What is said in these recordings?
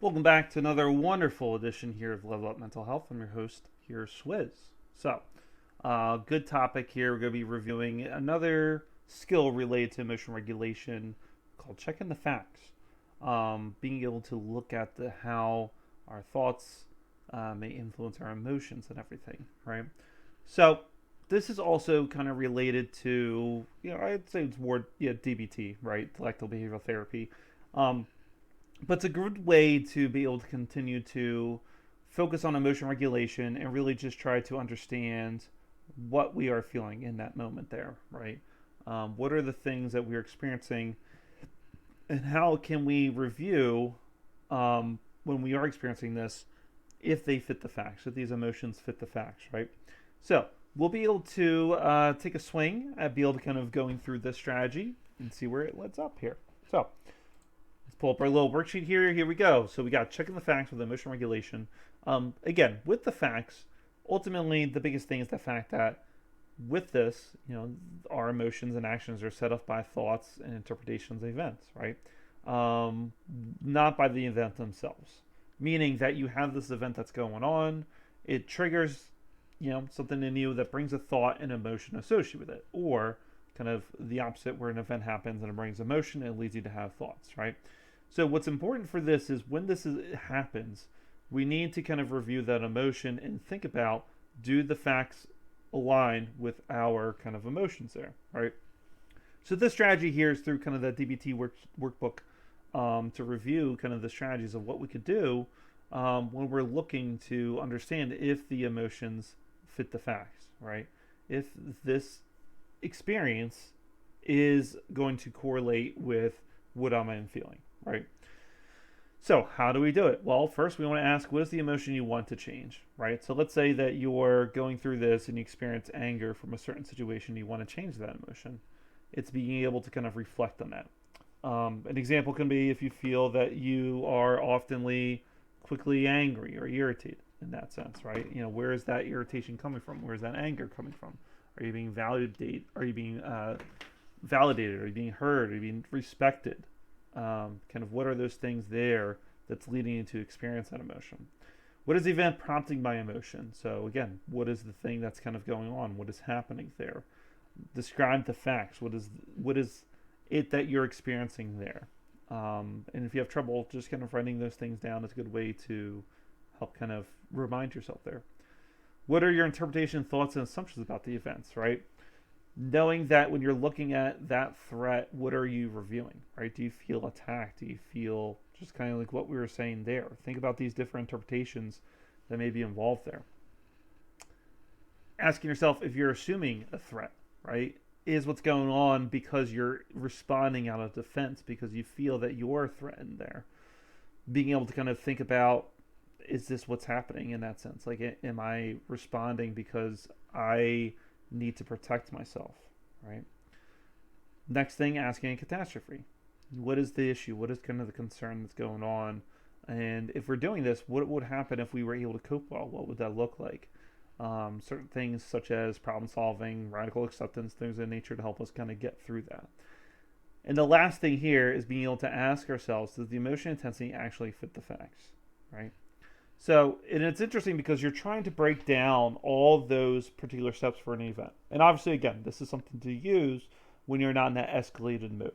Welcome back to another wonderful edition here of Level Up Mental Health. I'm your host here, Swizz. Good topic here. We're going to be reviewing another skill related to emotion regulation called checking the facts. Being able to look at how our thoughts may influence our emotions and everything, right? So, this is also kind of related to, I'd say it's more, DBT, right? Dialectical behavioral therapy. Um, but it's a good way to be able to continue to focus on emotion regulation and really just try to understand what we are feeling in that moment there, right? What are the things that we're experiencing, and how can we review when we are experiencing this if they fit the facts, if these emotions fit the facts, right? So we'll be able to take a swing at be able to kind of going through this strategy and see where it leads up here. So let's pull up our little worksheet here. Here we go. So we got checking the facts with emotion regulation. Again, with the facts, ultimately the biggest thing is the fact that with this, our emotions and actions are set up by thoughts and interpretations of events, right? Not by the event themselves. Meaning that you have this event that's going on, it triggers, something in you that brings a thought and emotion associated with it, or kind of the opposite, where an event happens and it brings emotion and it leads you to have thoughts, right? So what's important for this is when happens, we need to kind of review that emotion and think about, do the facts align with our kind of emotions there, right? So this strategy here is through kind of the DBT workbook to review kind of the strategies of what we could do when we're looking to understand if the emotions fit the facts, right? If this experience is going to correlate with what I'm feeling, right? So how do we do it? Well, first we want to ask, what is the emotion you want to change, right? So let's say that you're going through this and you experience anger from a certain situation. You want to change that emotion. It's being able to kind of reflect on that. An example can be if you feel that you are oftenly quickly angry or irritated in that sense, right? Where is that irritation coming from? Where is that anger coming from? Are you being validated? Are you being validated? Are you being heard? Are you being respected? Kind of what are those things there that's leading you to experience that emotion? What is the event prompting my emotion? So again, what is the thing that's kind of going on? What is happening there? Describe the facts. What is it that you're experiencing there? And if you have trouble, just kind of writing those things down is a good way to help kind of remind yourself there. What are your interpretation, thoughts, and assumptions about the events, right? Knowing that when you're looking at that threat, what are you reviewing, right? Do you feel attacked? Do you feel just kind of like what we were saying there? Think about these different interpretations that may be involved there. Asking yourself if you're assuming a threat, right? Is what's going on because you're responding out of defense because you feel that you're threatened there. Being able to kind of think about, is this what's happening in that sense? Like, am I responding because I need to protect myself, right? Next thing, asking a catastrophe. What is the issue? What is kind of the concern that's going on? And if we're doing this, what would happen if we were able to cope well? What would that look like? Certain things such as problem solving, radical acceptance, things of nature to help us kind of get through that. And the last thing here is being able to ask ourselves, does the emotion intensity actually fit the facts, right? So, and it's interesting because you're trying to break down all those particular steps for an event. And obviously, again, this is something to use when you're not in that escalated mode.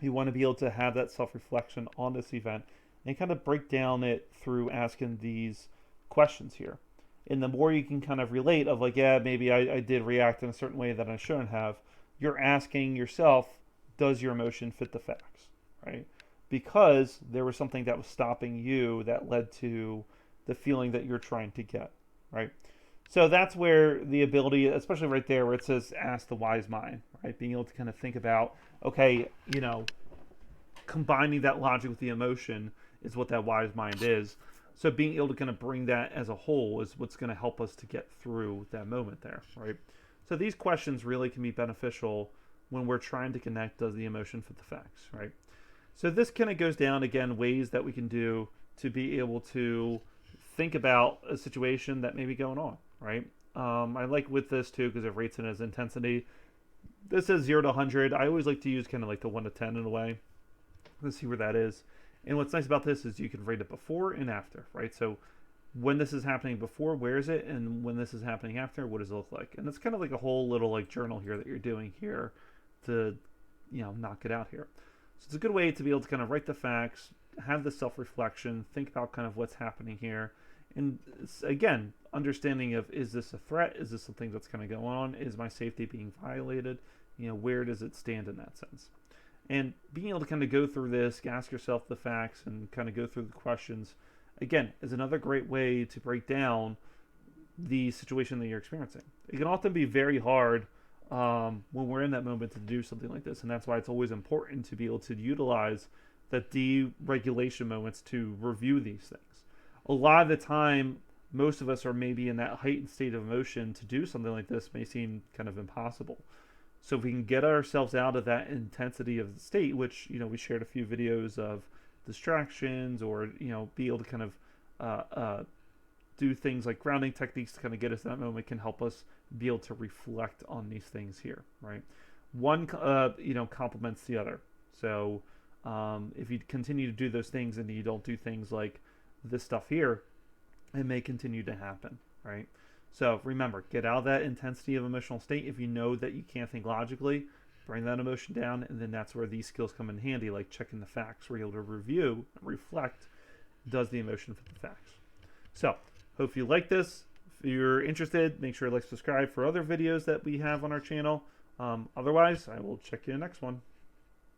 You want to be able to have that self-reflection on this event and kind of break down it through asking these questions here. And the more you can kind of relate of like, yeah, maybe I did react in a certain way that I shouldn't have, you're asking yourself, does your emotion fit the facts, right? Because there was something that was stopping you that led to the feeling that you're trying to get, right? So that's where the ability, especially right there where it says ask the wise mind, right? Being able to kind of think about, okay, combining that logic with the emotion is what that wise mind is. So being able to kind of bring that as a whole is what's going to help us to get through that moment there, right? So these questions really can be beneficial when we're trying to connect, does the emotion fit the facts, right? So this kind of goes down, again, ways that we can do to be able to think about a situation that may be going on, right? I like with this too because it rates it as intensity. This is 0 to 100. I always like to use kind of like the 1 to 10 in a way. Let's see where that is. And what's nice about this is you can rate it before and after, right? So when this is happening before, where is it? And when this is happening after, what does it look like? And it's kind of like a whole little like journal here that you're doing here to, knock it out here. So it's a good way to be able to kind of write the facts, have the self-reflection, think about kind of what's happening here. And again, understanding of, is this a threat? Is this something that's kind of going on? Is my safety being violated? Where does it stand in that sense? And being able to kind of go through this, ask yourself the facts, and kind of go through the questions, again, is another great way to break down the situation that you're experiencing. It can often be very hard when we're in that moment to do something like this, and that's why it's always important to be able to utilize the deregulation moments to review these things. A lot of the time, most of us are maybe in that heightened state of emotion. To do something like this may seem kind of impossible. So if we can get ourselves out of that intensity of the state, which, we shared a few videos of distractions, or, be able to kind of do things like grounding techniques to kind of get us in that moment, can help us be able to reflect on these things here, right? One, complements the other. So if you continue to do those things and you don't do things like this stuff here, it may continue to happen, right? So remember, get out of that intensity of emotional state. If you know that you can't think logically, bring that emotion down, and then that's where these skills come in handy, like checking the facts, where you're able to review and reflect, does the emotion fit the facts? So, hope you like this. If you're interested, make sure to like, subscribe for other videos that we have on our channel. Otherwise, I will check you in the next one.